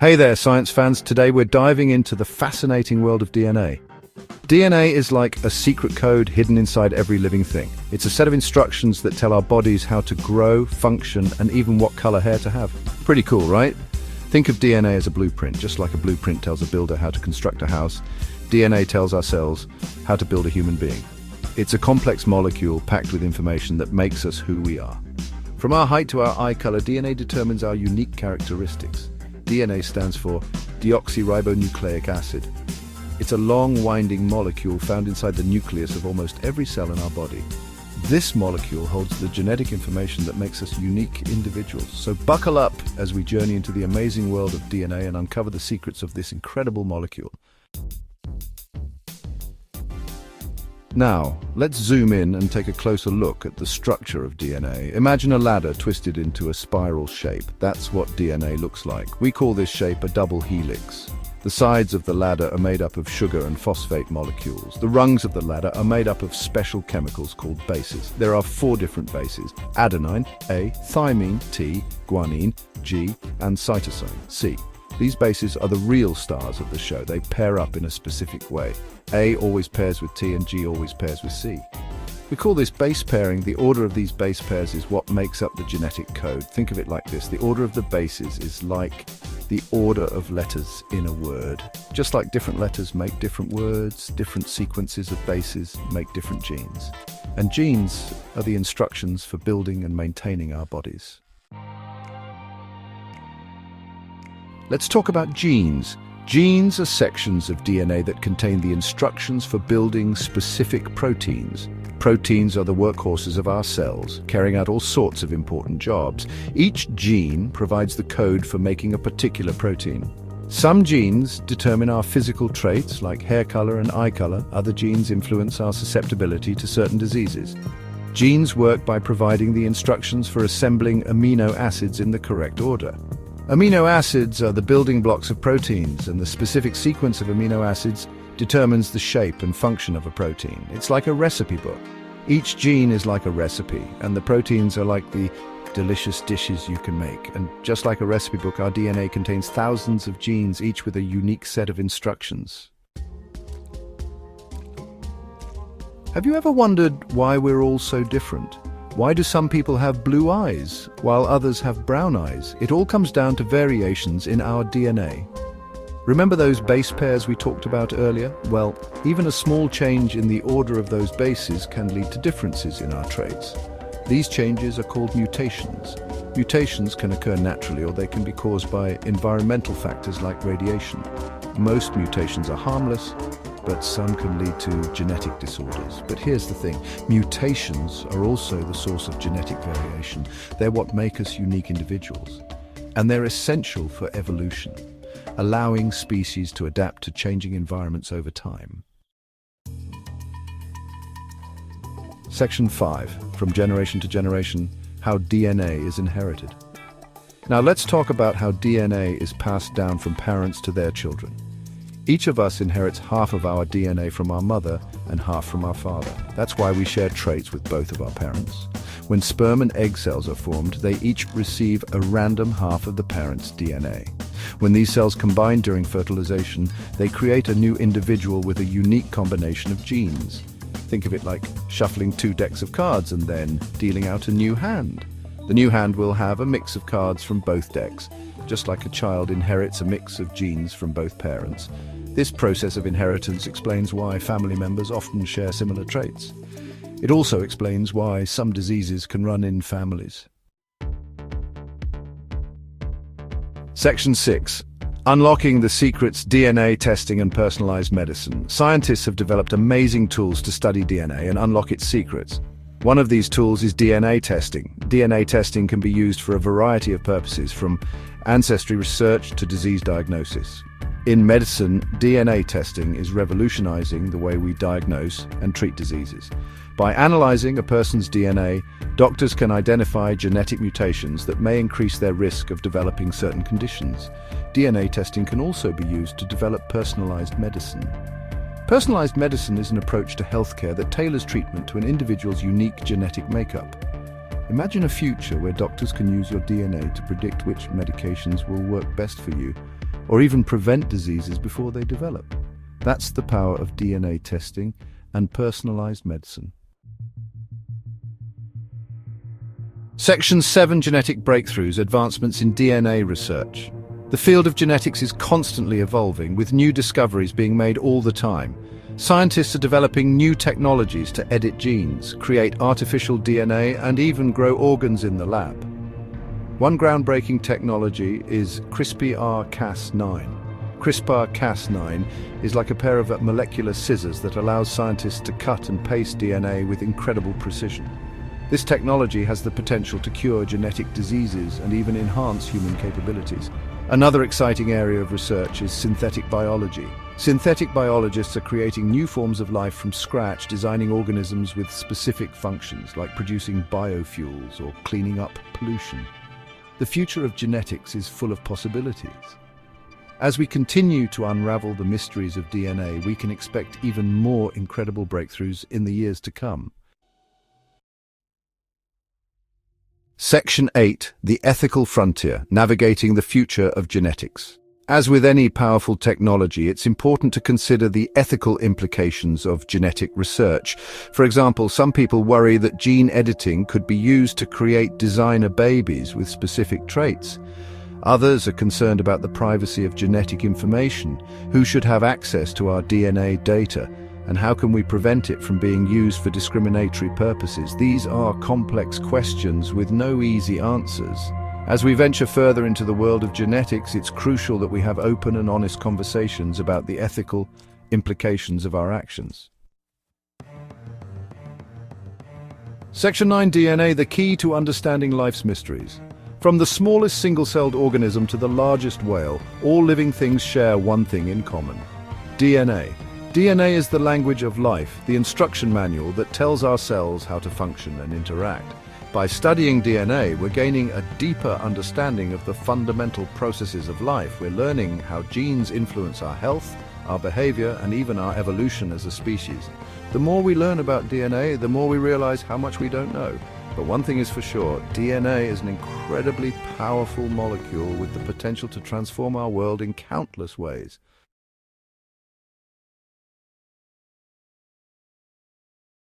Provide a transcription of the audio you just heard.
Hey there, science fans. Today we're diving into the fascinating world of DNA. DNA is like a secret code hidden inside every living thing. It's a set of instructions that tell our bodies how to grow, function, and even what color hair to have. Pretty cool, right? Think of DNA as a blueprint. Just like a blueprint tells a builder how to construct a house, DNA tells our cells how to build a human being. It's a complex molecule packed with information that makes us who we are. From our height to our eye color, DNA determines our unique characteristics. DNA stands for deoxyribonucleic acid. It's a long, winding molecule found inside the nucleus of almost every cell in our body. This molecule holds the genetic information that makes us unique individuals. So buckle up as we journey into the amazing world of DNA and uncover the secrets of this incredible molecule. Now, let's zoom in and take a closer look at the structure of DNA. Imagine a ladder twisted into a spiral shape. That's what DNA looks like. We call this shape a double helix. The sides of the ladder are made up of sugar and phosphate molecules. The rungs of the ladder are made up of special chemicals called bases. There are 4 different bases: adenine, A, thymine, T, guanine, G, and cytosine, C. These bases are the real stars of the show. They pair up in a specific way. A always pairs with T and G always pairs with C. We call this base pairing. The order of these base pairs is what makes up the genetic code. Think of it like this. The order of the bases is like the order of letters in a word. Just like different letters make different words, different sequences of bases make different genes. And genes are the instructions for building and maintaining our bodies. Let's talk about genes. Genes are sections of DNA that contain the instructions for building specific proteins. Proteins are the workhorses of our cells, carrying out all sorts of important jobs. Each gene provides the code for making a particular protein. Some genes determine our physical traits, like hair color and eye color. Other genes influence our susceptibility to certain diseases. Genes work by providing the instructions for assembling amino acids in the correct order. Amino acids are the building blocks of proteins, and the specific sequence of amino acids determines the shape and function of a protein. It's like a recipe book. Each gene is like a recipe, and the proteins are like the delicious dishes you can make. And just like a recipe book, our DNA contains thousands of genes, each with a unique set of instructions. Have you ever wondered why we're all so different? Why do some people have blue eyes, while others have brown eyes? It all comes down to variations in our DNA. Remember those base pairs we talked about earlier? Well, even a small change in the order of those bases can lead to differences in our traits. These changes are called mutations. Mutations can occur naturally, or they can be caused by environmental factors like radiation. Most mutations are harmless, but some can lead to genetic disorders. But here's the thing, mutations are also the source of genetic variation. They're what make us unique individuals, and they're essential for evolution, allowing species to adapt to changing environments over time. Section 5, from generation to generation, how DNA is inherited. Now let's talk about how DNA is passed down from parents to their children. Each of us inherits half of our DNA from our mother and half from our father. That's why we share traits with both of our parents. When sperm and egg cells are formed, they each receive a random half of the parent's DNA. When these cells combine during fertilization, they create a new individual with a unique combination of genes. Think of it like shuffling 2 decks of cards and then dealing out a new hand. The new hand will have a mix of cards from both decks, just like a child inherits a mix of genes from both parents. This process of inheritance explains why family members often share similar traits. It also explains why some diseases can run in families. Section 6. Unlocking the secrets, DNA testing and personalized medicine. Scientists have developed amazing tools to study DNA and unlock its secrets. One of these tools is DNA testing. DNA testing can be used for a variety of purposes, from ancestry research to disease diagnosis. In medicine, DNA testing is revolutionizing the way we diagnose and treat diseases. By analyzing a person's DNA, doctors can identify genetic mutations that may increase their risk of developing certain conditions. DNA testing can also be used to develop personalized medicine. Personalized medicine is an approach to healthcare that tailors treatment to an individual's unique genetic makeup. Imagine a future where doctors can use your DNA to predict which medications will work best for you, or even prevent diseases before they develop. That's the power of DNA testing and personalized medicine. Section 7: Genetic Breakthroughs, Advancements in DNA Research. The field of genetics is constantly evolving, with new discoveries being made all the time. Scientists are developing new technologies to edit genes, create artificial DNA, and even grow organs in the lab. One groundbreaking technology is CRISPR-Cas9. CRISPR-Cas9 is like a pair of molecular scissors that allows scientists to cut and paste DNA with incredible precision. This technology has the potential to cure genetic diseases and even enhance human capabilities. Another exciting area of research is synthetic biology. Synthetic biologists are creating new forms of life from scratch, designing organisms with specific functions, like producing biofuels or cleaning up pollution. The future of genetics is full of possibilities. As we continue to unravel the mysteries of DNA, we can expect even more incredible breakthroughs in the years to come. Section 8: The Ethical Frontier, Navigating the Future of Genetics. As with any powerful technology, it's important to consider the ethical implications of genetic research. For example, some people worry that gene editing could be used to create designer babies with specific traits. Others are concerned about the privacy of genetic information. Who should have access to our DNA data? And how can we prevent it from being used for discriminatory purposes? These are complex questions with no easy answers. As we venture further into the world of genetics, it's crucial that we have open and honest conversations about the ethical implications of our actions. Section 9: DNA, the key to understanding life's mysteries. From the smallest single-celled organism to the largest whale, all living things share one thing in common: DNA. DNA is the language of life, the instruction manual that tells our cells how to function and interact. By studying DNA, we're gaining a deeper understanding of the fundamental processes of life. We're learning how genes influence our health, our behavior, and even our evolution as a species. The more we learn about DNA, the more we realize how much we don't know. But one thing is for sure: DNA is an incredibly powerful molecule with the potential to transform our world in countless ways.